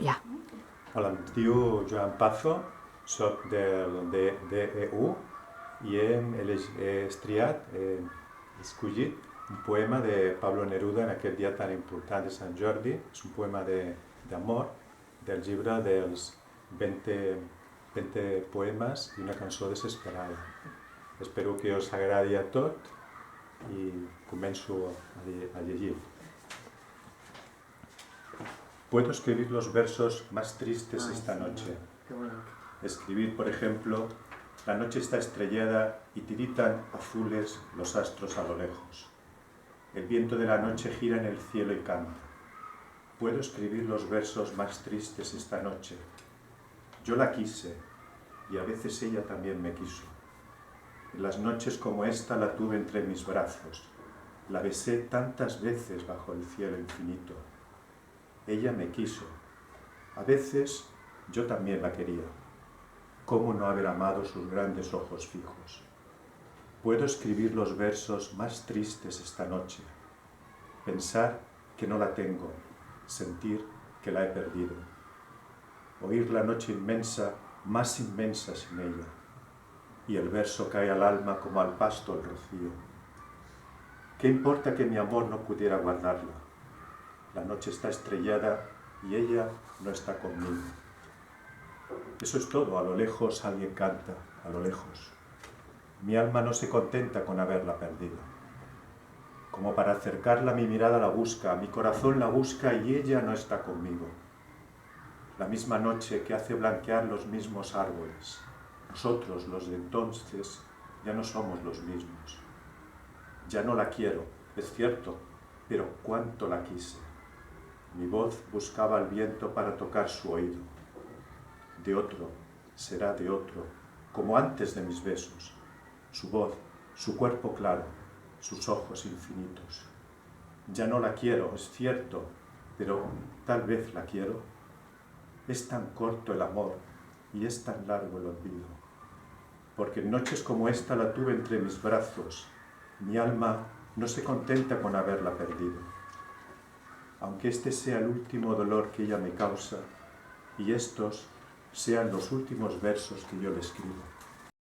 Ja. Hola, em diu Joan Pazo, soc del DEU i he escollit un poema de Pablo Neruda en aquest dia tan important de Sant Jordi. És un poema d'amor del llibre dels 20 poemes i una cançó desesperada. Espero que us agradi a tot i començo a llegir. Puedo escribir los versos más tristes esta noche. Escribir, por ejemplo, la noche está estrellada y tiritan azules los astros a lo lejos. El viento de la noche gira en el cielo y canta. Puedo escribir los versos más tristes esta noche. Yo la quise y a veces ella también me quiso. En las noches como esta la tuve entre mis brazos. La besé tantas veces bajo el cielo infinito. Ella me quiso. A veces yo también la quería. ¿Cómo no haber amado sus grandes ojos fijos? Puedo escribir los versos más tristes esta noche. Pensar que no la tengo, sentir que la he perdido. Oír la noche inmensa, más inmensa sin ella. Y el verso cae al alma como al pasto el rocío. ¿Qué importa que mi amor no pudiera guardarla? La noche está estrellada y ella no está conmigo. Eso es todo. A lo lejos alguien canta, a lo lejos. Mi alma no se contenta con haberla perdido. Como para acercarla, mi mirada la busca, mi corazón la busca y ella no está conmigo. La misma noche que hace blanquear los mismos árboles. Nosotros, los de entonces, ya no somos los mismos. Ya no la quiero, es cierto, pero cuánto la quise. Mi voz buscaba el viento para tocar su oído. De otro, será de otro, como antes de mis besos. Su voz, su cuerpo claro, sus ojos infinitos. Ya no la quiero, es cierto, pero tal vez la quiero. Es tan corto el amor y es tan largo el olvido. Porque en noches como esta la tuve entre mis brazos. Mi alma no se contenta con haberla perdido. Aunque este sea el último dolor que ella me causa y estos sean los últimos versos que yo le escribo.